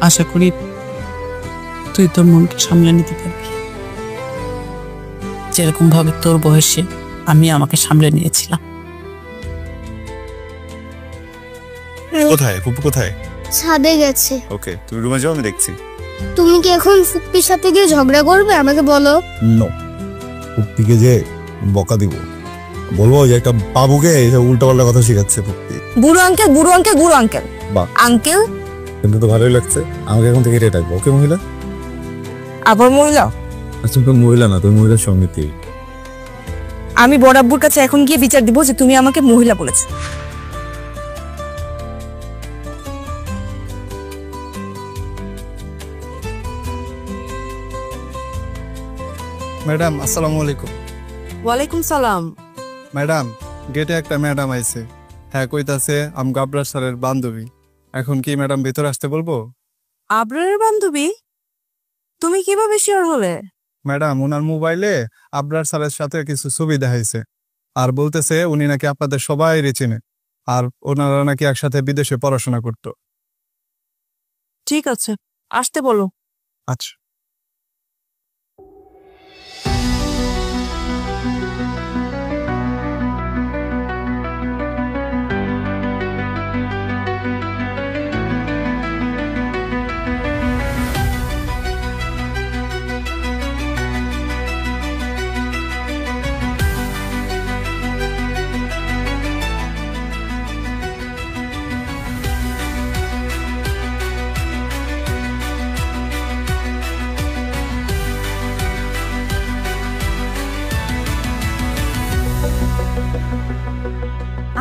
আশা করি তুই তোর মনকে সামলে নিতে পারবি, যেরকম ভাবে তোর বয়সে আমি আমাকে সামলে নিয়েছিলাম। কোথায় ফুপু, কোথায়? ছাদে গেছে। ওকে, তুমি রুমে যাও, আমি দেখছি। তুমি কি এখন ফুপ্পির সাথে গিয়ে ঝগড়া করবে? আমাকে বলো। নো, ফুপ্পিকে যে বকা দিব, বলবো যে একটা বাবুকে উল্টাপাল্টা কথা শিখাচ্ছে ফুপ্পি। বুড়ো আঙ্কেল, বুড়ো আঙ্কেল, বুড়ো আঙ্কেল, বাহ আঙ্কেল। কিন্তু তো ভালোই লাগছে, আমাকে এখন থেকে এটাই ডাকবো। ওকে মহিলা? আবার মহিলা? আচ্ছা তুমি মহিলা না, তুমি মহিলার সঙ্গীতি। আমি বড় আব্বুর কাছে এখন গিয়ে বিচার দিব যে তুমি আমাকে মহিলা বলেছো। ম্যাডাম আসসালামু আলাইকুম। ওয়ালাইকুম সালাম। ম্যাডাম, গেটে একটা ম্যাডাম আইছে, হ্যাঁ কইতাছে আম গাবরার স্যারের বান্ধবী। এখন কি ম্যাডাম ভিতরে আসতে বলবো? আবরারের বান্ধবী? তুমি কিভাবে শিওর হলে? ম্যাডাম, ওনার মোবাইলে আবরার স্যারের সাথে কিছু ছবি দেখাইছে, আর বলতেছে উনি নাকি আপনাদের সবাই চেনে, আর ওনারা নাকি একসাথে বিদেশে পড়াশোনা করতো। ঠিক আছে, আসতে বলো। আচ্ছা।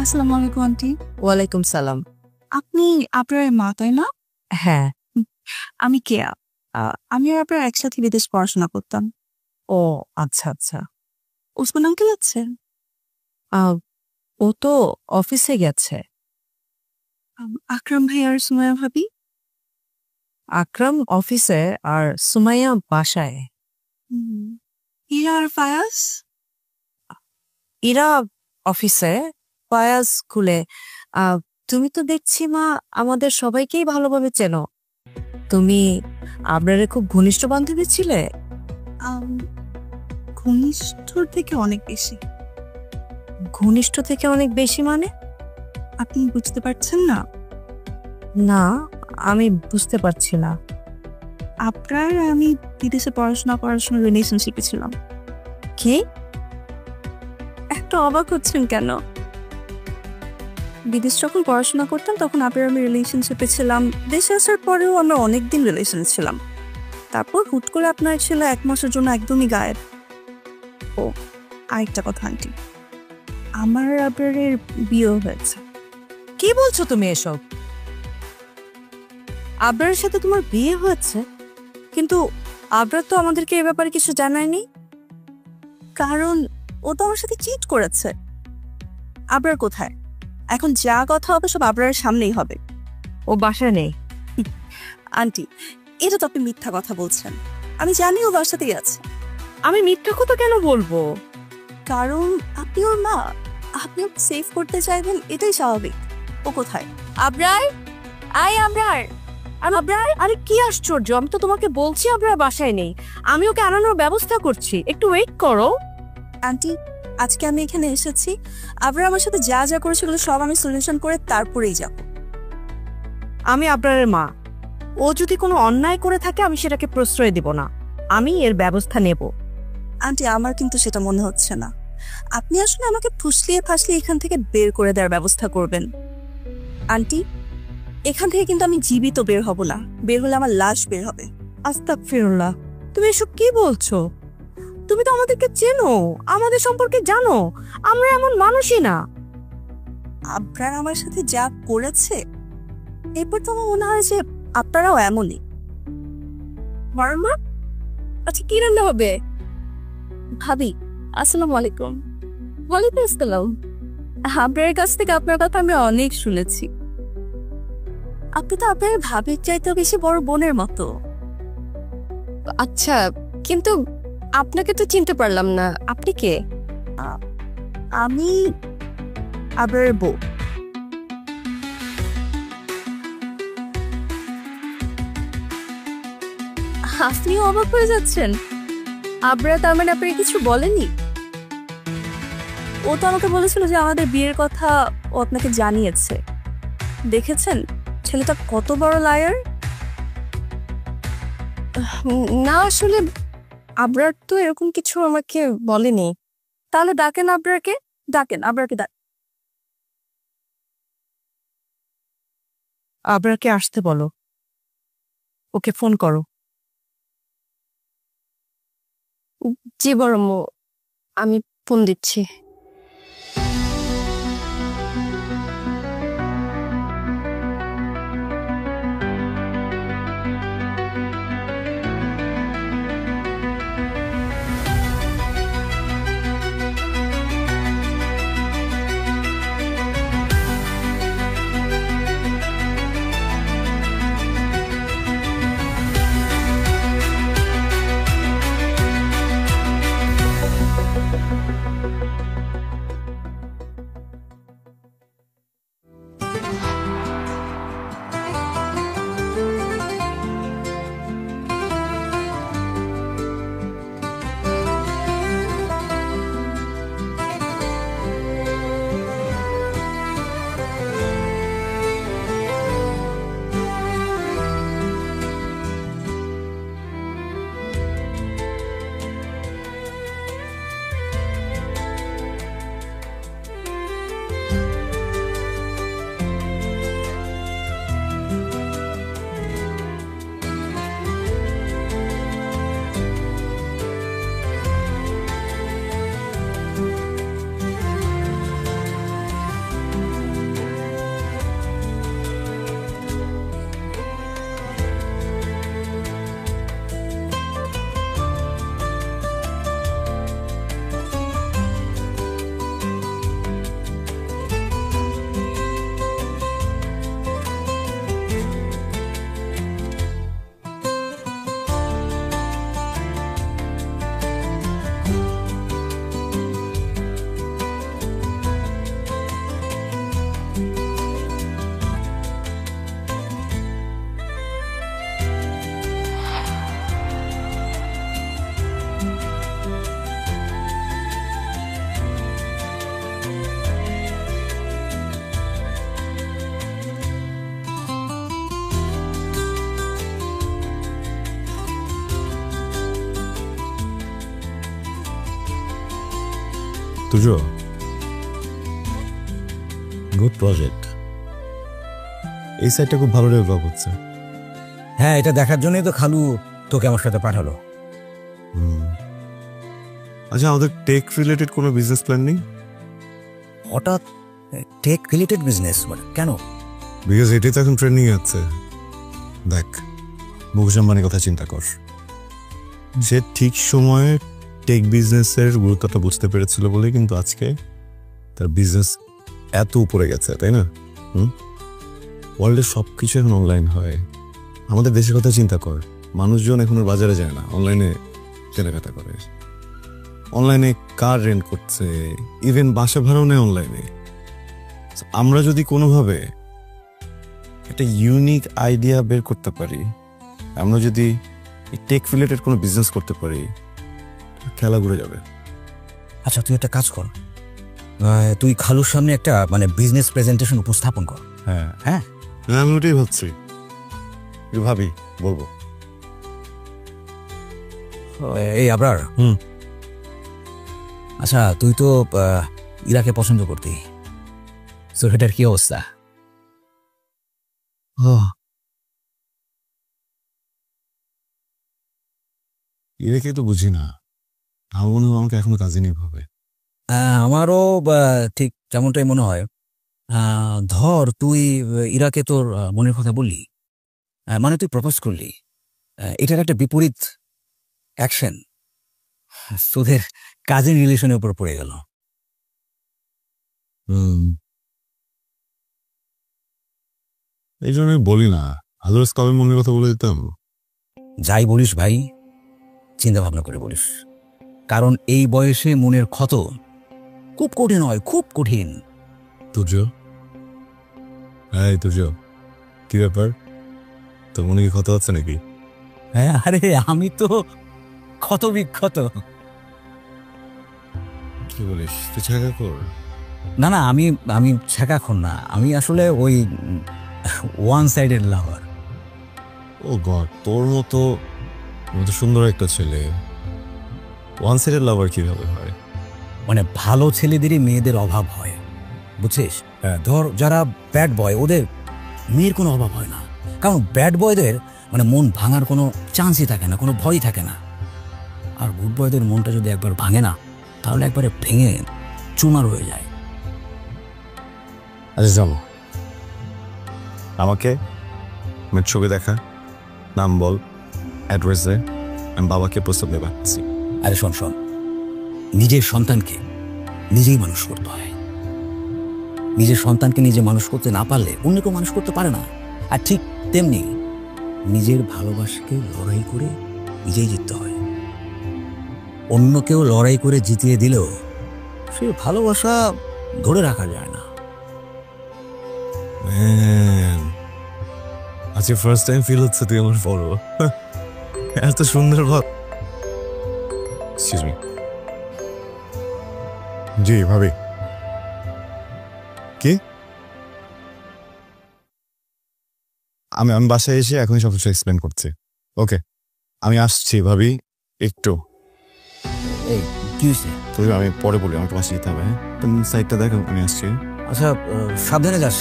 আসসালামু আলাইকুম আন্টি। ওয়ালাইকুম সালাম। আপনি আপনার মা তাই না? হ্যাঁ। আমি কেয়া। আমি আর আপনার একসাথে বিদেশ পড়াশোনা করতাম। ও আচ্ছা আচ্ছা। ওসমান আঙ্কেল আছে? ও তো অফিসে গেছে। আকরাম ভাই আর সুমাইয়া ভাবি? আকরাম অফিসে আর সুমাইয়া বাসায়। ইরা আর ফায়াজ? ইরা অফিসে, ফায়াজ স্কুলে। তুমি তো দেখছি মা আমাদের সবাইকেই ভালোভাবে চেনো। তুমি আবরারের খুব ঘনিষ্ঠ বান্ধবী ছিলে? ঘনিষ্ঠর থেকে অনেক বেশি। ঘনিষ্ঠ থেকে অনেক বেশি মানে? আপনি বুঝতে পারছেন না? না, আমি বুঝতে পারছি না। আপনার আমি বিদেশে পড়াশোনা করার সময় রিলেশনশিপে ছিলাম। কি? একটা অবাক হচ্ছেন কেন? বিদেশ যখন পড়াশোনা করতাম তখন আপনার আমি রিলেশনশিপে ছিলাম। দেশে আসার পরেও আমরা অনেকদিন রিলেশনে ছিলাম। তারপর হুট করে আপনার ছিল 1 মাসের জন্য একদমই গায়েব। ও আরেকটা কথা আন্টি, আমার আপনার বিয়ে হয়েছে। কি বলছো তুমি এসব? আবরারের সাথে তোমার বিয়ে হয়েছে? কিন্তু আবরার তো আমাদেরকে এ ব্যাপারে কিছু জানায়নি। কারণ ও তো আমার সাথে চিট করেছে। আবরার কোথায়? এখন যা কথা হবে সব আবরারের সামনেই হবে। ও বাসায় নেই। আন্টি, এটা তো আপনি মিথ্যা কথা বলছেন। আমি জানি ও ওর সাথেই আছে। আমি মিথ্যা কথা কেন বলবো? কারণ আপনি ওর মা, আপনি ওকে সেভ করতে চাইবেন, এটাই স্বাভাবিক। ও কোথায়? আবরার, আবরার, আবরার। আরে কি আশ্চর্য, আমি তো তোমাকে বলছি আবরার বাসায় নেই। আমি ওকে আনানোর ব্যবস্থা করছি, একটু ওয়েট করো। আন্টি, আজকে আমি এখানে এসেছি, আবরার আমার সাথে যা যা করেছে সেগুলো সব আমি সলিউশন করে তারপরেই যাব। আমি আবরারের মা, ও যদি কোনো অন্যায় করে থাকে আমি সেটাকে প্রশ্রয় দিব না, আমি এর ব্যবস্থা নেব। আন্টি, আমার কিন্তু সেটা মনে হচ্ছে না। আপনি আসলে আমাকে ফুসলিয়ে ফাসলিয়ে এখান থেকে বের করে দেওয়ার ব্যবস্থা করবেন। আন্টি, এখান থেকে কিন্তু আমি জীবিত বের হব না। বের হলে আমার লাশ বের হবে। আস্তাগফিরুল্লাহ, তুমি এসব কি বলছো? তুমি তো আমাদেরকে চেনো, আমাদের সম্পর্কে জানো, আমরা এমন মানুষই না। আবরার আমার সাথে যা করেছে, এরপর তো আমার মনে হয় যে আপনারাও এমনই। মা, আচ্ছা কি রান্না হবে? ভাবি, আসসালামু আলাইকুম। ওয়ালাইকুম আসসালাম। আবরারের কাছ থেকে আপনার কথা আমি অনেক শুনেছি। আপনি তো আপনার ভাবির চাইতে বেশি বড় বোনের মতো। আচ্ছা, কিন্তু আপনাকে তো চিনতে পারলাম না, আপনি কে? আমি আবরারের বউ। আপনিও অবাক হয়ে যাচ্ছেন? আবরা তার মানে আপনাকে কিছু বলেনি? ও তো আমাকে বলেছিল যে আমাদের বিয়ের কথা ও আপনাকে জানিয়েছে। দেখেছেন ছেলেটা কত বড় লায়ার। না আসলে আবরার তো এরকম কিছু আমাকে বলেনি। তাহলে ডাকেন আবরারকে, ডাকেন আবরারকে। আবরারকে আসতে বলো, ওকে ফোন করো। জি বড়ম্মু, আমি ফোন দিচ্ছি। তুজো, গুড প্রজেক্ট। এই সাইডটা খুব ভালো ডেভেলপ হচ্ছে। হ্যাঁ, এটা দেখার জন্যই তো খালু তোকে আমার সাথে পাঠালো। আচ্ছা, আমাদের টেক রিলেটেড কোনো বিজনেস প্ল্যান নেই? হঠাৎ টেক রিলেটেড বিজনেস মানে কেন? বিকজ এটাই তো এখন ট্রেন্ডিং আছে। দেখ, মুকেশ আম্বানির কথা চিন্তা কর। সে ঠিক সময়ে টেক বিজনেসের গুরুত্বটা বুঝতে পেরেছিল বলেই কিন্তু আজকে তার বিজনেস এত উপরে গেছে, তাই না? ওয়ার্ল্ডের সব কিছু এখন অনলাইন হয়। আমাদের দেশের কথা চিন্তা কর, মানুষজন এখন আর বাজারে যায় না, অনলাইনে কেনাকাটা করে। অনলাইনে কার রেন্ট করছে, ইভেন বাসা ভাড়াও নেয় অনলাইনে। আমরা যদি কোনোভাবে একটা ইউনিক আইডিয়া বের করতে পারি, আমরা যদি টেক রিলেটেড কোনো বিজনেস করতে পারি, খেলা ঘুরে যাবে। আচ্ছা, তুই একটা কাজ কর, তুই খালুর সামনে একটা মানে বিজনেস প্রেজেন্টেশন উপস্থাপন কর। হ্যাঁ হ্যাঁ, আমি ওটাই ভাবছি, ভাবি বলবো। এই আবরার, আচ্ছা তুই তো ইরাকে পছন্দ করতি, তো এটার কি অবস্থা? ইরাকে তো বুঝি না, আমার মনে হয় আমাকে এখনো কাজে নিয়ে ভাবে। আমারও ঠিক যেমনটাই মনে হয়। ধর তুই ইরাকে তোর মনের কথা বললি, মানে তুই প্রপোজ করলি, এটার একটা বিপরীত অ্যাকশন তোদের কাজিন রিলেশনের উপর পড়ে গেল। এই জন্য আমি বলি না, আদারস কবে মনের কথা বলে দিতাম। যাই বলিস ভাই, চিন্তা ভাবনা করে বলিস, কারণ এই বয়সে মনের ক্ষত খুব কঠিন হয়, খুব কঠিন। তুর্য, এই তুর্য, কি ব্যাপার? তোর মনে কি ক্ষত হচ্ছে নাকি? হ্যাঁ, আরে আমি তো ক্ষত বিক্ষত। কি বলিস, তুই ছেঁকা কর? না না, আমি ছেঁকাখন না, আমি আসলে ওই ওয়ান সাইডেড লাভার। ও গড, তোর মতো সুন্দর একটা ছেলে ওয়ান সাইডেড লাভার কিভাবে হয়? মানে ভালো ছেলেদেরই মেয়েদের অভাব হয়, বুঝছিস? ধর যারা ব্যাড বয়, ওদের মেয়ের কোনো অভাব হয় না, কারণ ব্যাড বয়দের মানে মন ভাঙার কোনো চান্সই থাকে না, কোনো ভয়ই থাকে না। আর গুড বয়দের মনটা যদি একবার ভাঙে না, তাহলে একবারে ভেঙে চুমার হয়ে যায়। আচ্ছা চলো, আমাকে মেয়ের ছবি দেখা, নাম বল, অ্যাড্রেস দে, আমি বাবাকে প্রস্তাব দিয়ে পাচ্ছি। আরে শোন শোন, নিজের সন্তানকে নিজেই মানুষ করতে হয়। নিজের সন্তানকে নিজে মানুষ করতে না পারলে অন্য কেউ মানুষ করতে পারে না। আর ঠিক তেমনি নিজের ভালোবাসাকে লড়াই করে নিজেই জিততে হয়। অন্য কেউ লড়াই করে জিতিয়ে দিলেও সে ভালোবাসা ধরে রাখা যায় না। আজকে ফার্স্ট টাইম ফিল হচ্ছে তুই আমার বড়। এত সুন্দর ভাব। Excuse me. জি ভাবি। কি? আমি বাসায় এসে এখনই সব কিছু এক্সপ্লেন করছি। ওকে, আমি আসছি ভাবি, একটু। এই কি হয়েছে? তুই আমি পরে বলি, আমাকে বাসায় যেতে হবে। হ্যাঁ, তুমি সাইডটা দেখো, আমি আসছি। আচ্ছা, সাবধানে যাস।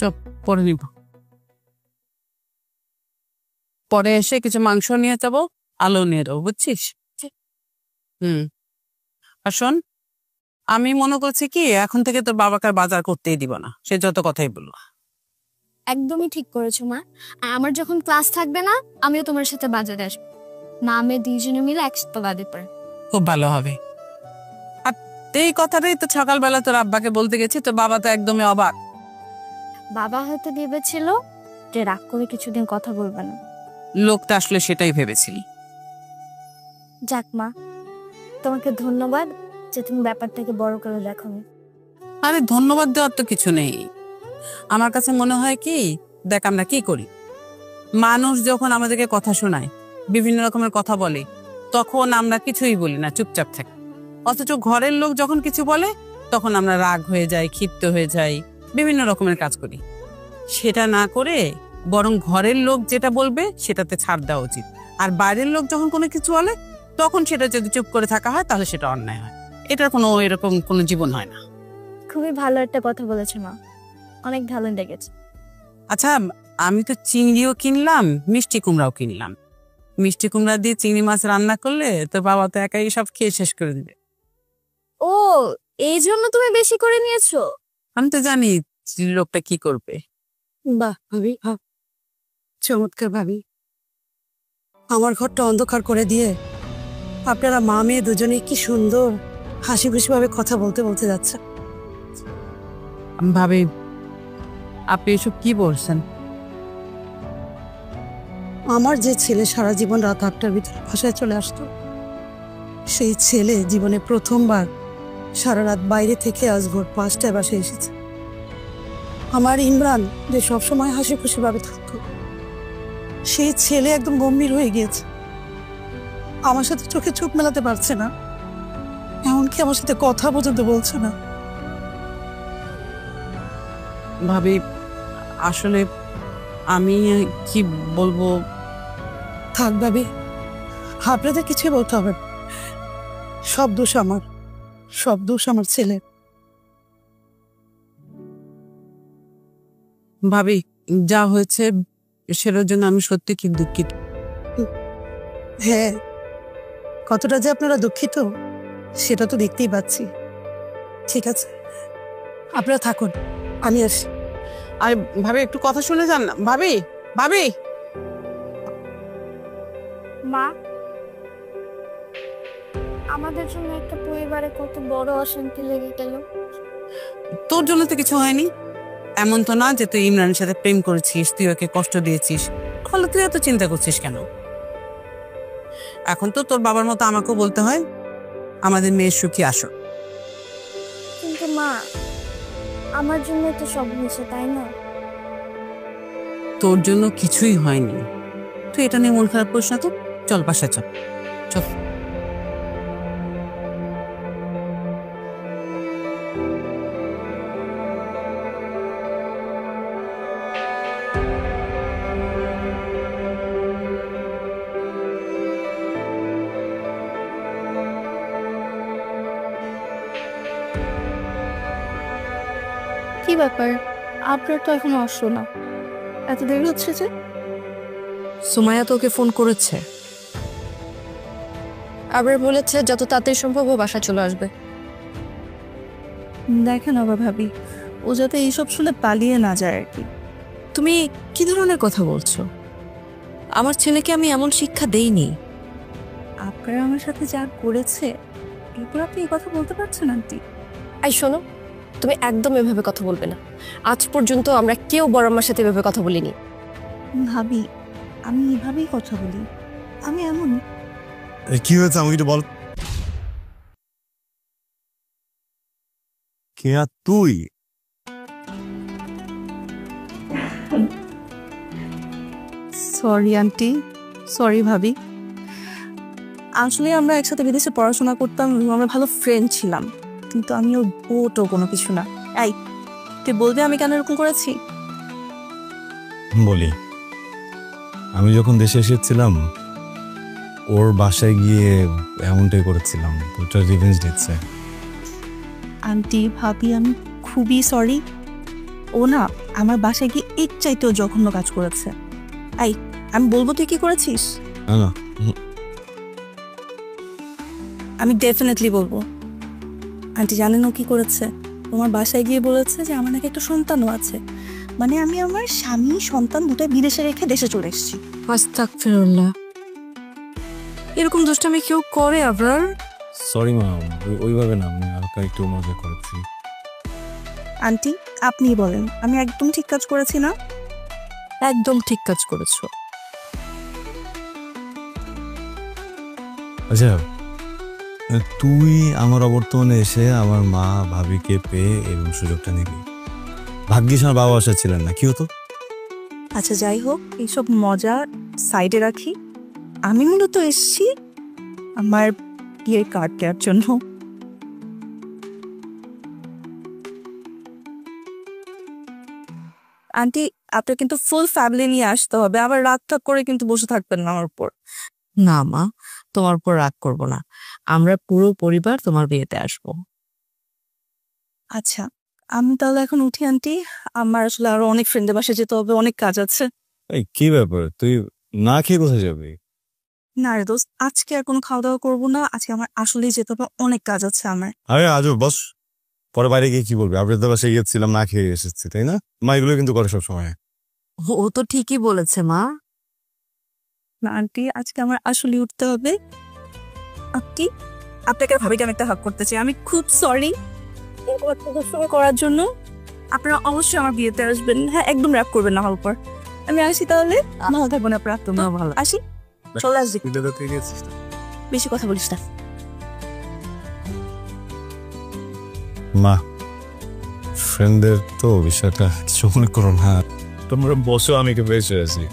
চপ পরে নিব, পরে এসে কিছু মাংস নিয়ে যাবো, আলু নিয়ে যাবো, বুঝছিস? আর শোন, আমি মনে করছি কি এখন থেকে তোর বাবাকে আর বাজার করতেই দিব না, সে যত কথাই বললো। একদমই ঠিক করেছো মা। আর আমার যখন ক্লাস থাকবে না, আমিও তোমার সাথে বাজারে আসবো। মা আমি দুইজনে মিলে একসাথে বাজারে পড়ে। খুব ভালো হবে। আর এই কথাটাই তো সকালবেলা তোর আব্বাকে বলতে গেছি, তো বাবা তো একদমই অবাক। বাবা হয়তো ভেবেছিল যে রাগ করে কিছুদিন কথা বলবে না। লোকটা আসলে সেটাই ভেবেছিল। যাক মা, তোমাকে ধন্যবাদ যে তুমি ব্যাপারটাকে বড় করে দেখো। আরে ধন্যবাদ দেওয়ার তো কিছু নেই। আমার কাছে মনে হয় কি, দেখ আমরা কি করি, মানুষ যখন আমাদেরকে কথা শোনায়, বিভিন্ন রকমের কথা বলে, তখন আমরা কিছুই বলি না, চুপচাপ থাকি। অথচ ঘরের লোক যখন কিছু বলে, তখন আমরা রাগ হয়ে যাই, ক্ষিপ্ত হয়ে যাই, বিভিন্ন রকমের কাজ করি। সেটা না করে বরং ঘরের লোক যেটা বলবে সেটাতে ছাড় দেওয়া উচিত। আর বাইরের লোক যখন কোনো কিছু বলে, তখন সেটা যদি চুপ করে থাকা হয়, তাহলে সেটা অন্যায় হয়। এটার কোনো এরকম কোনো জীবন হয় না। খুবই ভালো একটা কথা বলেছো মা, অনেক ভালো লেগেছে। আচ্ছা, আমি তো চিংড়িও কিনলাম, মিষ্টি কুমড়াও কিনলাম। মিষ্টি কুমড়া দিয়ে চিংড়ি মাছ রান্না করলে তো বাবা তো একাই সব খেয়ে শেষ করে দিবে। ও, এই জন্য তুমি বেশি করে নিয়েছো? আমি তো জানি লোকটা কি করবে। বাহ ভাবি, চমৎকার ভাবি। আমার ঘরটা অন্ধকার করে দিয়ে আপনারা মা মেয়ে দুজনেই কি সুন্দর হাসি খুশি ভাবে কথা বলতে বলতে যাচ্ছে। আমি ভাবি, আপনি এসব কি বলছেন? আমার যে ছেলে সারা জীবন রাত 8টার ভিতরে বাসায় চলে আসতো, সেই ছেলে জীবনে প্রথমবার সারা রাত বাইরে থেকে আজ ভোর 5টায় বাসায় এসেছে। আমার ইমরান যে সবসময় হাসি খুশি ভাবে থাকতো, সেই ছেলে একদম গম্ভীর হয়ে গিয়েছে। আমার সাথে চোখে চোখ মেলাতে পারছে না, এমনকি আমার সাথে কথা পর্যন্ত বলছে না। ভাবি, আসলে আমি কি বলবো। থাক ভাবি, আপনাদের কিছুই বলতে হবে না। সব দোষ আমার, সব দোষ আমার ছেলে। ভাবি, যা হয়েছে সেটার জন্য আমি সত্যি কি দুঃখিত। হ্যাঁ, কতটা যে আপনারা দুঃখিত সেটা তো দেখতেই পাচ্ছি। ঠিক আছে, আপনারা থাকুন, আমি আসি। আর ভাবি একটু কথা শুনে যান না। ভাবি, ভাবি। মা, আমাদের জন্য একটা পরিবারে কত বড় অশান্তি লেগে গেল। তোর জন্য তো কিছু হয়নি। এমন তো না যে তুই ইমরানের সাথে প্রেম করেছিস, তুই ওকে কষ্ট দিয়েছিস, তাহলে তুই এত চিন্তা করছিস কেন? এখন তো তোর বাবার মতো আমাকেও বলতে হয় আমাদের মেয়ের সুখী আসো। কিন্তু মা, আমার জন্য তো সব হয়েছে, তাই না? তোর জন্য কিছুই হয়নি, তুই এটা নিয়ে মন খারাপ করিস না তো। চল বাসায় চল, চল। কি ব্যাপার, আপনার তো এখনো আসলো না, এত দেরি হচ্ছে যে? সুমাইয়া তোকে ফোন করেছে, আবার বলেছে যত তাড়াতাড়ি সম্ভব ও বাসা চলে আসবে। দেখেন আবার ভাবি, ও যাতে এইসব শুনে পালিয়ে না যায় আর কি। তুমি কি ধরনের কথা বলছো? আমার ছেলেকে আমি এমন শিক্ষা দেইনি। আপনারা আমার সাথে যা করেছে এরপর আপনি এই কথা বলতে পারছেন আন্টি? এই শোনো, তুমি একদম এভাবে কথা বলবে না। আজ পর্যন্ত আমরা কেউ বড় আম্মার সাথে এভাবে কথা বলিনি। ভাবি, আমি এভাবেই কথা বলি, আমি এমন। কি হয়েছে আমাকে একটু বল। কে আর তুই? সরি আন্টি, সরি ভাবি। আসলে আমরা একসাথে বিদেশে পড়াশোনা করতাম, আমরা ভালো ফ্রেন্ড ছিলাম, কিন্তু আমি ওর বোটও কোনো কিছু না। এই, তুই বলবি আমি কেন এরকম করেছি? বলি, আমি যখন দেশে এসেছিলাম ওর বাসায় গিয়ে এমনটাই করেছিলাম, ওটা রিভেঞ্জ নিচ্ছে। আন্টি ভাবি, আমি খুবই সরি। ও না আমার বাসায় গিয়ে এর চাইতেও জঘন্য কাজ করেছে। এই, আমি বলবো তুই কি করেছিস? না না, আমি ডেফিনেটলি বলবো। আন্টি জানেন ও কি করেছে? তোমার বাসায় গিয়ে বলেছে যে আমার নাকি একটা সন্তানও আছে, মানে আমি আমার স্বামী সন্তান দুটোই বিদেশে রেখে দেশে চলে এসেছি। আস্তাগফিরুল্লাহ, এরকম দুষ্টামি কেউ করে আবার? সরি মা, ওইভাবে না, আমি হালকা একটু মজা করেছি। আন্টি আপনি বলেন, আমি একদম ঠিক কাজ করেছি না? একদম ঠিক কাজ করেছো। আচ্ছা, তুই আমার অবর্তমানে এসে আমার মা ভাবিকে পেয়ে এরকম সুযোগটা নিবি? ভাগ্যিস আমার বাবা বাসা ছিলেন না, কি হতো? আচ্ছা যাই হোক, এইসব মজা সাইডে রাখি। আমি মূলত এসেছি আমার বিয়ের কার্ড দেওয়ার জন্য। আন্টি আপনার কিন্তু ফুল ফ্যামিলি নিয়ে আসতে হবে, আবার রাগ টাগ করে কিন্তু বসে থাকবেন না আমার উপর। না মা, তোমার উপর রাগ করব না, আমরা পুরো পরিবার তোমার বিয়েতে আসবো। আচ্ছা আমি তাহলে এখন উঠি আন্টি, আমার আসলে আরো অনেক ফ্রেন্ডের বাসায় যেতে হবে, অনেক কাজ আছে। এই কি ব্যাপার, তুই না খেয়ে কোথায় যাবি? না রে দোস্ত, আজকে আর কোনো খাওয়া দাওয়া করবো না, আজকে আমার আসলেই যেতে হবে, অনেক কাজ আছে আমার। আরে আজও বস, পরে বাইরে গিয়ে কি বলবি? আপনাদের বাসায় গিয়েছিলাম, না খেয়ে এসেছি, তাই না? মা এগুলো কিন্তু করে সব সময়। ও তো ঠিকই বলেছে মা। না আন্টি, আজকে আমার আসলে উঠতে হবে। আপনি আপনাকে ভাবিকে আমি একটা হাক করতে চাই, আমি খুব সরি এরকম একটা দুষ্টুমি করার জন্য। আপনারা অবশ্যই আমার বিয়েতে আসবেন, হ্যাঁ একদম র্যাপ করবেন না আমার উপর। আমি আসি তাহলে, ভালো থাকবেন আপনারা। তোমরা ভালো। আসি, চলে আসবি, তুই গেছিস? বেশি কথা বলিস না। মা, ফ্রেন্ডদের তো বিষয়টা কিছু মনে করো না, তোমরা বসো, আমি কে বেঁচে আছি।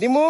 ডিমু